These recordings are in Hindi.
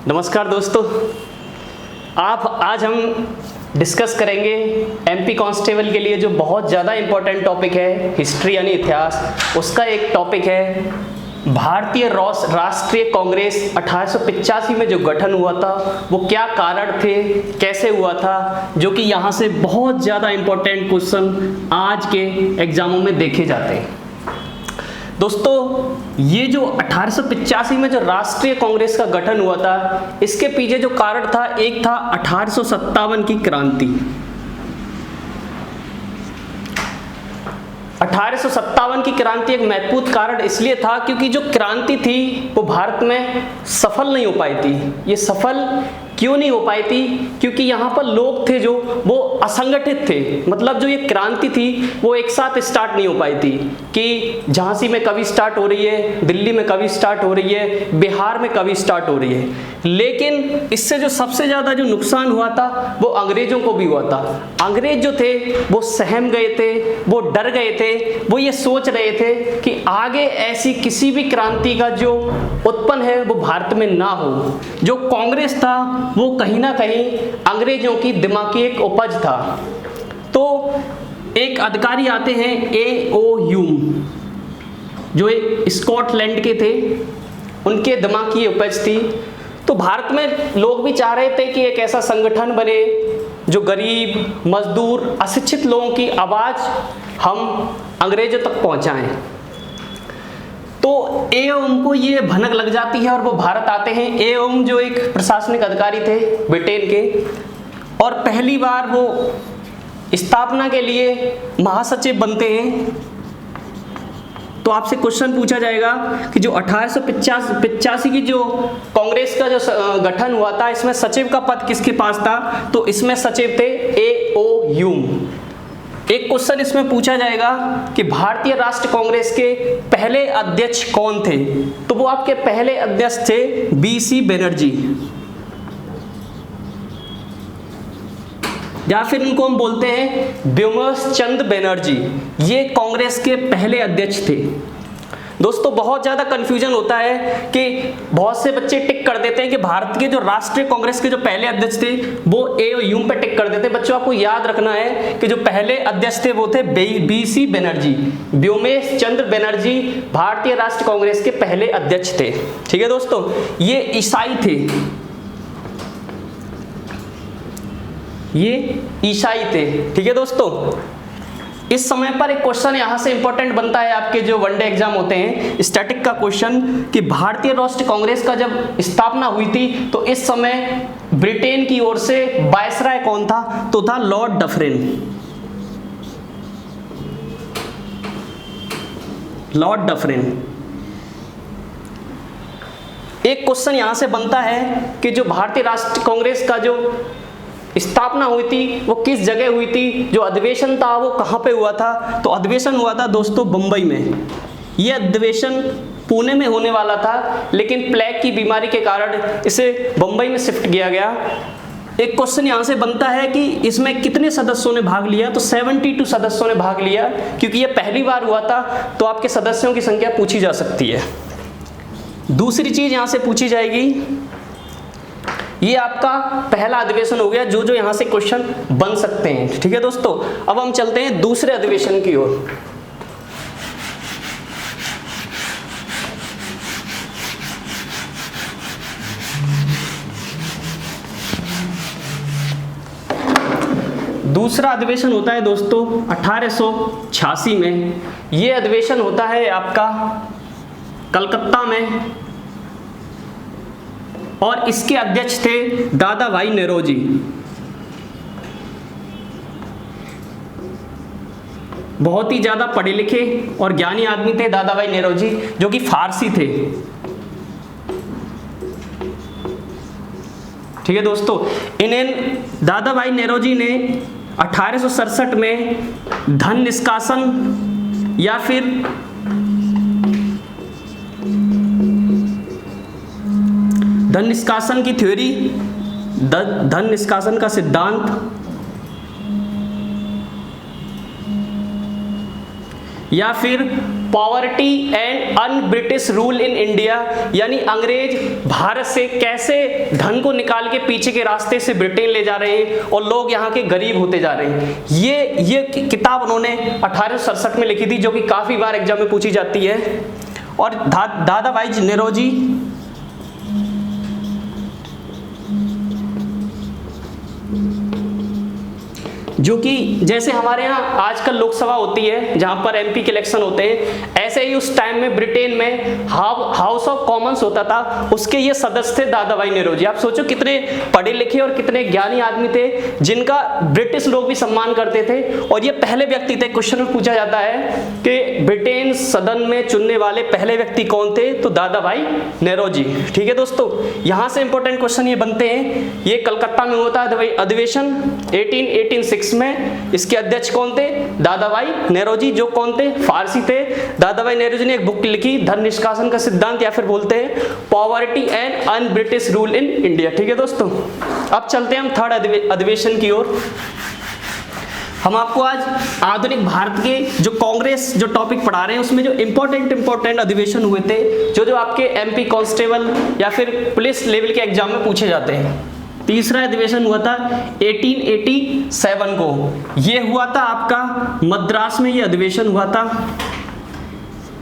नमस्कार दोस्तों, आज हम डिस्कस करेंगे एमपी कांस्टेबल के लिए जो बहुत ज़्यादा इम्पोर्टेंट टॉपिक है, हिस्ट्री यानी इतिहास। उसका एक टॉपिक है भारतीय राष्ट्रीय कांग्रेस 1885 में जो गठन हुआ था वो क्या कारण थे, कैसे हुआ था, जो कि यहाँ से बहुत ज़्यादा इम्पोर्टेंट क्वेश्चन आज के एग्जामों में देखे जाते हैं। दोस्तों, ये जो 1885 में जो राष्ट्रीय कांग्रेस का गठन हुआ था, इसके पीछे जो कारण था, एक था 1857 की क्रांति। 1857 की क्रांति एक महत्वपूर्ण कारण इसलिए था क्योंकि जो क्रांति थी वो भारत में सफल नहीं हो पाई थी। ये सफल क्यों नहीं हो पाई थी? क्योंकि यहाँ पर लोग थे जो वो असंगठित थे। मतलब जो ये क्रांति थी वो एक साथ स्टार्ट नहीं हो पाई थी कि झांसी में कभी स्टार्ट हो रही है, दिल्ली में कभी स्टार्ट हो रही है, बिहार में कभी स्टार्ट हो रही है। लेकिन इससे जो सबसे ज़्यादा जो नुकसान हुआ था वो अंग्रेजों को भी हुआ था। अंग्रेज जो थे वो सहम गए थे, वो डर गए थे, वो ये सोच रहे थे कि आगे ऐसी किसी भी क्रांति का जो उत्पन्न है वो भारत में ना हो। जो कांग्रेस था वो कहीं ना कहीं अंग्रेजों की दिमागी एक उपज था। तो एक अधिकारी आते हैं A.O. ह्यूम, जो एक स्कॉटलैंड के थे, उनके दिमाग की उपज थी। तो भारत में लोग भी चाह रहे थे कि एक ऐसा संगठन बने जो गरीब, मजदूर, अशिक्षित लोगों की आवाज़ हम अंग्रेजों तक पहुंचाएं। तो A.O. को ये भनक लग जाती है और वो भारत आते हैं। A.O. जो एक प्रशासनिक अधिकारी थे ब्रिटेन के, और पहली बार वो स्थापना के लिए महासचिव बनते हैं। तो आपसे क्वेश्चन पूछा जाएगा कि जो 1885 की जो कांग्रेस का जो गठन हुआ था, इसमें सचिव का पद किसके पास था? तो इसमें सचिव थे A.O. ह्यूम। एक क्वेश्चन इसमें पूछा जाएगा कि भारतीय राष्ट्रीय कांग्रेस के पहले अध्यक्ष कौन थे? तो वो आपके पहले अध्यक्ष थे B.C. बनर्जी, या फिर इनको हम बोलते हैं ब्योमकेश चंद्र बनर्जी। ये कांग्रेस के पहले अध्यक्ष थे। दोस्तों, बहुत ज़्यादा कंफ्यूजन होता है कि बहुत से बच्चे टिक कर देते हैं कि भारत के जो राष्ट्रीय कांग्रेस के जो पहले अध्यक्ष थे वो A.O. ह्यूम पे टिक कर देते हैं। बच्चों, आपको याद रखना है कि जो पहले अध्यक्ष थे वो थे B.C. बनर्जी, ब्योमकेश चंद्र बनर्जी भारतीय राष्ट्रीय कांग्रेस के पहले अध्यक्ष थे। ठीक है दोस्तों, ये ईसाई थे, ये ईसाई थे। ठीक है दोस्तों, इस समय पर एक क्वेश्चन यहां से इंपॉर्टेंट बनता है आपके जो वनडे एग्जाम होते हैं, स्टैटिक का क्वेश्चन, कि भारतीय राष्ट्रीय कांग्रेस का जब स्थापना हुई थी तो इस समय ब्रिटेन की ओर से वायसराय कौन था? तो था लॉर्ड डफरिन। Lord Dufferin. एक क्वेश्चन यहां से बनता है कि जो भारतीय राष्ट्रीय कांग्रेस का जो स्थापना हुई थी वो किस जगह हुई थी? जो अधिवेशन था वो कहाँ पे हुआ था? तो अधिवेशन हुआ था दोस्तों बम्बई में। ये अधिवेशन पुणे में होने वाला था, लेकिन प्लेग की बीमारी के कारण इसे बम्बई में शिफ्ट किया गया। एक क्वेश्चन यहाँ से बनता है कि इसमें कितने सदस्यों ने भाग लिया? तो 72 सदस्यों ने भाग लिया। क्योंकि ये पहली बार हुआ था तो आपके सदस्यों की संख्या पूछी जा सकती है। दूसरी चीज यहाँ से पूछी जाएगी, ये आपका पहला अधिवेशन हो गया जो यहां से क्वेश्चन बन सकते हैं। ठीक है दोस्तों, अब हम चलते हैं दूसरे अधिवेशन की ओर। दूसरा अधिवेशन होता है दोस्तों 1886 में। यह अधिवेशन होता है आपका कलकत्ता में, और इसके अध्यक्ष थे दादा भाई नौरोजी। बहुत ही ज्यादा पढ़े लिखे और ज्ञानी आदमी थे दादा भाई नौरोजी, जो कि फारसी थे। ठीक है दोस्तों, इन्हें दादा भाई नौरोजी ने 1867 में धन निष्कासन या फिर धन निष्कासन की थ्योरी, धन निष्कासन का सिद्धांत, या फिर poverty and un British rule in India, यानी अंग्रेज भारत से कैसे धन को निकाल के पीछे के रास्ते से ब्रिटेन ले जा रहे हैं और लोग यहाँ के गरीब होते जा रहे हैं। ये किताब उन्होंने 1867 में लिखी थी, जो कि काफी बार एग्जाम में पूछी जाती है। और दादाभाई नेरोजी जो कि जैसे हमारे यहाँ आजकल लोकसभा होती है जहां पर एमपी के इलेक्शन होते हैं, ऐसे ही उस टाइम में ब्रिटेन में हाउस ऑफ कॉमन्स होता था, उसके ये सदस्य थे दादाभाई नेरोजी। आप सोचो कितने पढ़े लिखे और कितने ज्ञानी आदमी थे जिनका ब्रिटिश लोग भी सम्मान करते थे। और ये पहले व्यक्ति थे, क्वेश्चन में पूछा जाता है कि ब्रिटेन सदन में चुनने वाले पहले व्यक्ति कौन थे, तो दादाभाई नेरोजी। ठीक है दोस्तों, यहां से इंपॉर्टेंट क्वेश्चन ये बनते हैं। ये कलकत्ता में होता है अधिवेशन 1886 में। इसके अध्यक्ष कौन थे, दादाभाई नेरोजी, जो कौन थे, फारसी थे। दादाभाई नेरोजी ने एक बुक लिखी, धन निष्कासन का सिद्धांत, या फिर बोलते हैं poverty and un British rule in India. ठीक है दोस्तों, अब चलते हैं हम थर्ड अधिवेशन की ओर। हम आपको आज आधुनिक भारत के जो कांग्रेस जो टॉपिक पढ़ा रहे हैं उसमें जो इंपॉर्टेंट अधिवेशन हुए थे, जो आपके एमपी कांस्टेबल या फिर पुलिस लेवल के एग्जाम में पूछे जाते हैं। तीसरा अधिवेशन हुआ था 1887 को, ये हुआ था आपका मद्रास में, ये अधिवेशन हुआ था।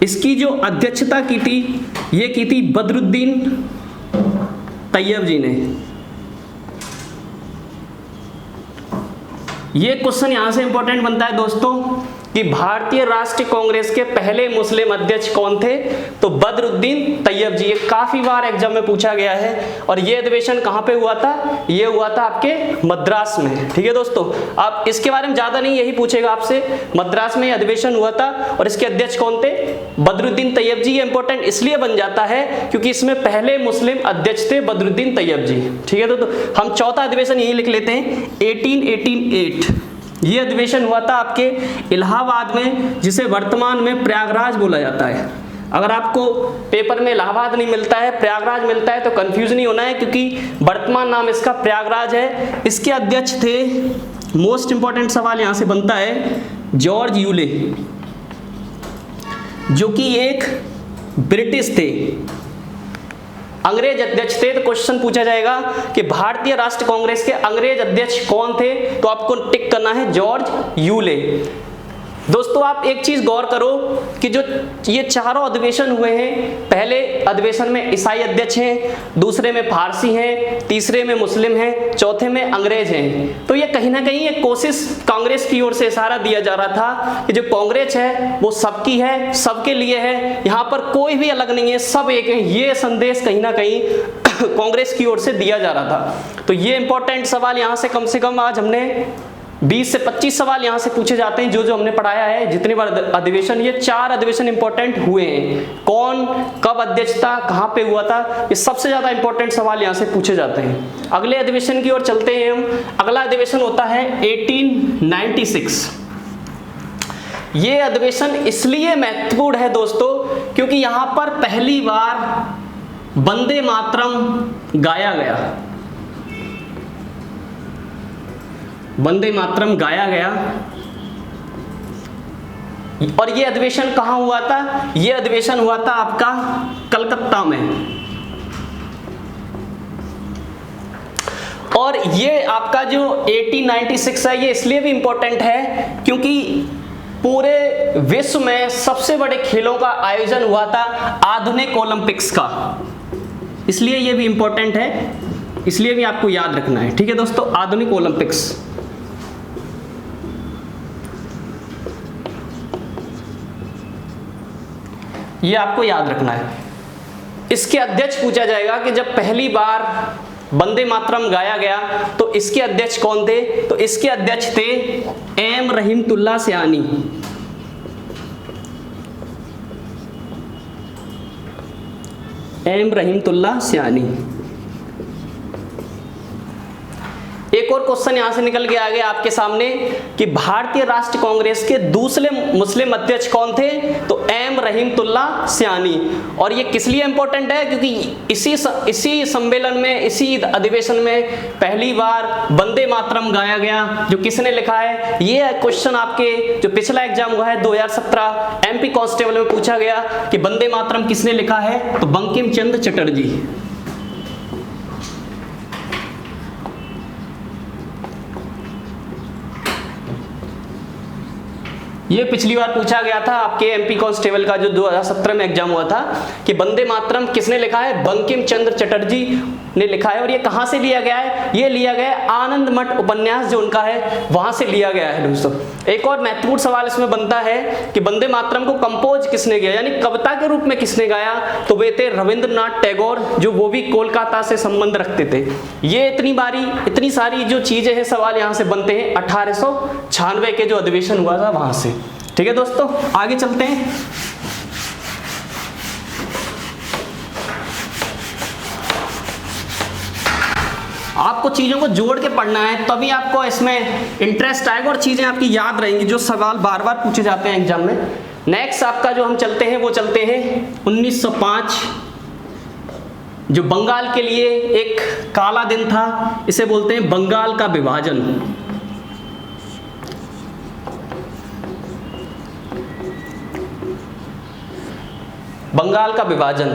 इसकी जो अध्यक्षता की थी, ये की थी बदरुद्दीन तैयब जी ने। ये क्वेश्चन यहां से इंपॉर्टेंट बनता है दोस्तों कि भारतीय राष्ट्रीय कांग्रेस के पहले मुस्लिम अध्यक्ष कौन थे, तो बदरुद्दीन तैयब जी। ये काफी बार एग्जाम में पूछा गया है। और ये अधिवेशन कहां पे हुआ था, ये हुआ था आपके मद्रास में। ठीक है दोस्तों, आप इसके बारे में ज्यादा नहीं, यही पूछेगा आपसे, मद्रास में अधिवेशन हुआ था और इसके अध्यक्ष कौन थे, बदरुद्दीन तैयब जी। ये इंपॉर्टेंट इसलिए बन जाता है क्योंकि इसमें पहले मुस्लिम अध्यक्ष थे बदरुद्दीन तैयब जी। ठीक है, तो हम चौथा अधिवेशन यही लिख लेते हैं 1888। ये अधिवेशन हुआ था आपके इलाहाबाद में, जिसे वर्तमान में प्रयागराज बोला जाता है। अगर आपको पेपर में इलाहाबाद नहीं मिलता है, प्रयागराज मिलता है, तो कंफ्यूज नहीं होना है क्योंकि वर्तमान नाम इसका प्रयागराज है। इसके अध्यक्ष थे, मोस्ट इंपॉर्टेंट सवाल यहां से बनता है, जॉर्ज यूले, जो कि एक ब्रिटिश थे, अंग्रेज अध्यक्ष थे। तो क्वेश्चन पूछा जाएगा कि भारतीय राष्ट्रीय कांग्रेस के अंग्रेज अध्यक्ष कौन थे, तो आपको टिक करना है जॉर्ज यूले। दोस्तों आप एक चीज गौर करो कि जो ये चारों अधिवेशन हुए हैं, पहले अधिवेशन में ईसाई अध्यक्ष हैं, दूसरे में फारसी हैं, तीसरे में मुस्लिम हैं, चौथे में अंग्रेज हैं। तो ये कहीं ना कहीं एक कोशिश कांग्रेस की ओर से इशारा दिया जा रहा था कि जो कांग्रेस है वो सबकी है, सबके लिए है, यहाँ पर कोई भी अलग नहीं है, सब एक है। ये संदेश कहीं ना कहीं कांग्रेस की ओर से दिया जा रहा था। तो ये इंपॉर्टेंट सवाल यहाँ से कम आज हमने 20 से 25 सवाल यहां से पूछे जाते हैं, जो हमने पढ़ाया है। जितने बार अधिवेशन, ये 4 अधिवेशन इंपॉर्टेंट हुए हैं, कौन कब अध्यक्ष था, कहां पे हुआ था, ये सबसे ज्यादा इंपॉर्टेंट सवाल यहां से पूछे जाते हैं। अगले अधिवेशन की ओर चलते हैं हम। अगला अधिवेशन होता है 1896। ये अधिवेशन इसलिए महत्वपूर्ण है दोस्तों क्योंकि यहां पर पहली बार वंदे मातरम गाया गया, वंदे मातरम गाया गया। और ये अधिवेशन कहां हुआ था, ये अधिवेशन हुआ था आपका कलकत्ता में। और ये आपका जो 1896 है, ये इसलिए भी इंपॉर्टेंट है क्योंकि पूरे विश्व में सबसे बड़े खेलों का आयोजन हुआ था आधुनिक ओलंपिक्स का, इसलिए ये भी इंपॉर्टेंट है, इसलिए भी आपको याद रखना है। ठीक है दोस्तों, आधुनिक ओलंपिक्स। ये आपको याद रखना है। इसके अध्यक्ष पूछा जाएगा कि जब पहली बार वंदे मातरम गाया गया तो इसके अध्यक्ष कौन थे, तो इसके अध्यक्ष थे एम रहीमतुल्लाह सयानी। एम रहीमतुल्लाह सयानी। एक और क्वेश्चन यहां से निकल के आ गया आपके सामने कि भारतीय राष्ट्रीय कांग्रेस के दूसरे मुस्लिम अध्यक्ष कौन थे? तो एम रहीमतुल्ला सियानी। और ये किस लिए इंपॉर्टेंट है? क्योंकि इसी सम्मेलन में, इसी अधिवेशन में पहली बार वंदे मातरम गाया गया। जो किसने लिखा है? ये क्वेश्चन आपके जो पिछला एग्जाम हुआ है 2017 एमपी कांस्टेबल में पूछा गया कि वंदे मातरम किसने लिखा है? तो बंकिम चंद्र चटर्जी। ये पिछली बार पूछा गया था आपके एमपी कांस्टेबल का जो 2017 में एग्जाम हुआ था कि वंदे मातरम किसने लिखा है? बंकिम चंद्र चटर्जी ने लिखा है। और ये कहां से लिया गया है? ये लिया गया है आनंद मठ उपन्यास जो उनका है वहां से लिया गया है दोस्तों। एक और महत्वपूर्ण सवाल इसमें बनता है कि वंदे मातरम को कंपोज किसने किया, यानी कविता के रूप में किसने गाया? तो वे थे रविंद्रनाथ टैगोर, जो वो भी कोलकाता से संबंध रखते थे। ये इतनी सारी जो चीजें हैं, सवाल यहां से बनते हैं 1896 के जो अधिवेशन हुआ था वहां से। ठीक है दोस्तों, आगे चलते हैं। आपको चीजों को जोड़ के पढ़ना है, तभी आपको इसमें इंटरेस्ट आएगा और चीजें आपकी याद रहेंगी, जो सवाल बार बार पूछे जाते हैं एग्जाम में। नेक्स्ट आपका जो हम चलते हैं वो चलते हैं 1905, जो बंगाल के लिए एक काला दिन था। इसे बोलते हैं बंगाल का विभाजन। बंगाल का विभाजन।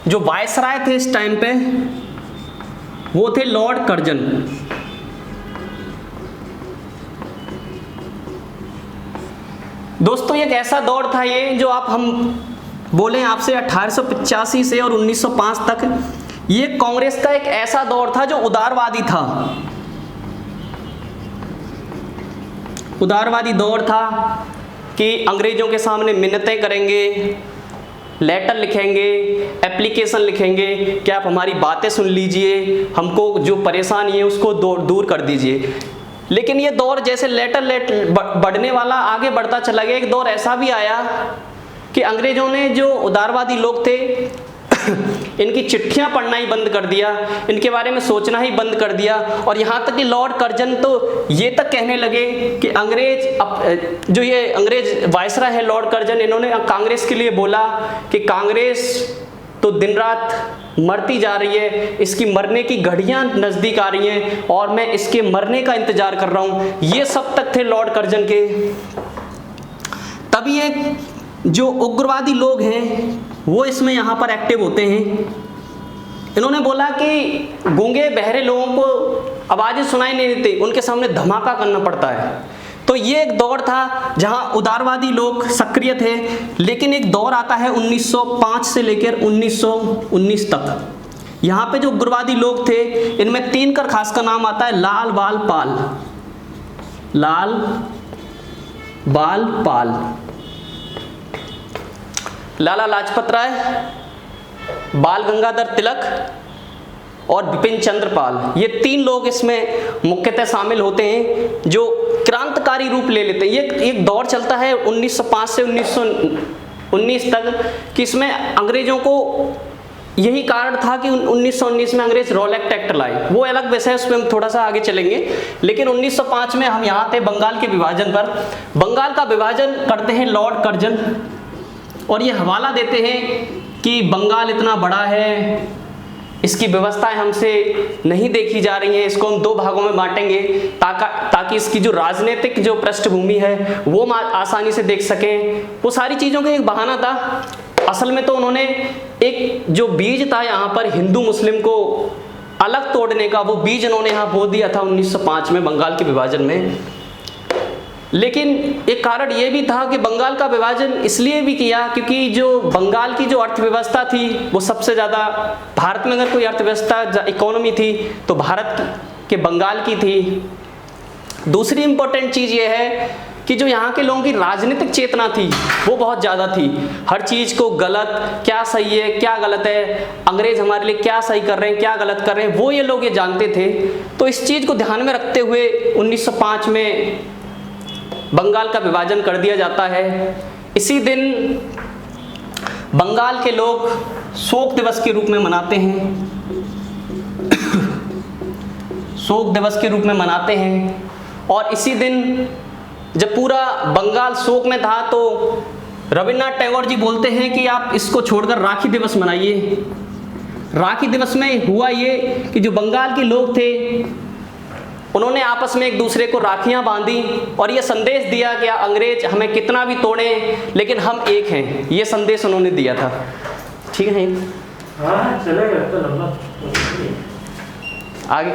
जो वायसराय थे इस टाइम पे वो थे लॉर्ड कर्जन। दोस्तों एक ऐसा दौर था ये, जो हम बोले आपसे 1885 से और 1905 तक, ये कांग्रेस का एक ऐसा दौर था जो उदारवादी था। उदारवादी दौर था कि अंग्रेजों के सामने मिन्नतें करेंगे, लेटर लिखेंगे, एप्लीकेशन लिखेंगे कि आप हमारी बातें सुन लीजिए, हमको जो परेशानी है उसको दूर कर दीजिए। लेकिन ये दौर जैसे लेटर बढ़ने वाला आगे बढ़ता चला गया। एक दौर ऐसा भी आया कि अंग्रेजों ने, जो उदारवादी लोग थे, इनकी चिट्ठियां पढ़ना ही बंद कर दिया, इनके बारे में सोचना ही बंद कर दिया। और यहाँ तक कि लॉर्ड कर्जन तो ये तक कहने लगे कि जो ये अंग्रेज वायसरा है लॉर्ड कर्जन, इन्होंने कांग्रेस के लिए बोला कि कांग्रेस तो दिन रात मरती जा रही है, इसकी मरने की घड़ियां नजदीक आ रही हैं और मैं इसके मरने का इंतजार कर रहा हूं। ये सब तक थे लॉर्ड कर्जन के। तभी एक जो उग्रवादी लोग हैं वो इसमें यहाँ पर एक्टिव होते हैं। इन्होंने बोला कि गूंगे बहरे लोगों को आवाजें सुनाई नहीं देती, उनके सामने धमाका करना पड़ता है। तो ये एक दौर था जहां उदारवादी लोग सक्रिय थे। लेकिन एक दौर आता है 1905 से लेकर 1919 तक। यहाँ पे जो उग्रवादी लोग थे, इनमें 3 का खास का नाम आता है लाल बाल पाल। लाल बाल पाल, लाला लाजपत राय, बाल गंगाधर तिलक और बिपिन चंद्र पाल। ये 3 लोग इसमें मुख्यतः शामिल होते हैं, जो क्रांतिकारी रूप ले लेते हैं। ये एक दौर चलता है 1905 से 1919 तक कि इसमें अंग्रेजों को यही कारण था कि 1919 में अंग्रेज रॉलेट एक्ट लाए। वो अलग विषय है, उसमें हम थोड़ा सा आगे चलेंगे। लेकिन 1905 में हम यहाँ थे बंगाल के विभाजन पर। बंगाल का विभाजन करते हैं लॉर्ड कर्जन और ये हवाला देते हैं कि बंगाल इतना बड़ा है, इसकी व्यवस्थाएं हमसे नहीं देखी जा रही हैं, इसको हम 2 भागों में बांटेंगे ताकि इसकी जो राजनीतिक जो पृष्ठभूमि है वो आसानी से देख सकें। वो सारी चीज़ों का एक बहाना था। असल में तो उन्होंने एक जो बीज था यहाँ पर हिंदू मुस्लिम को अलग तोड़ने का, वो बीज उन्होंने यहाँ बो दिया था 1905 में बंगाल के विभाजन में। लेकिन एक कारण ये भी था कि बंगाल का विभाजन इसलिए भी किया क्योंकि जो बंगाल की जो अर्थव्यवस्था थी वो सबसे ज़्यादा, भारत में अगर कोई अर्थव्यवस्था इकोनॉमी थी तो भारत के बंगाल की थी। दूसरी इंपॉर्टेंट चीज़ ये है कि जो यहाँ के लोगों की राजनीतिक चेतना थी वो बहुत ज़्यादा थी। हर चीज़ को गलत, क्या सही है क्या गलत है, अंग्रेज हमारे लिए क्या सही कर रहे हैं क्या गलत कर रहे हैं, वो ये लोग ये जानते थे। तो इस चीज़ को ध्यान में रखते हुए 1905 में बंगाल का विभाजन कर दिया जाता है। इसी दिन बंगाल के लोग शोक दिवस के रूप में मनाते हैं। शोक दिवस के रूप में मनाते हैं। और इसी दिन जब पूरा बंगाल शोक में था तो रविन्द्रनाथ टैगोर जी बोलते हैं कि आप इसको छोड़कर राखी दिवस मनाइए। राखी दिवस में हुआ ये कि जो बंगाल के लोग थे उन्होंने आपस में एक दूसरे को राखियां बांधी और ये संदेश दिया कि अंग्रेज हमें कितना भी तोड़ें लेकिन हम एक हैं, ये संदेश उन्होंने दिया था। ठीक है, हाँ चलेगा तो लंबा आगे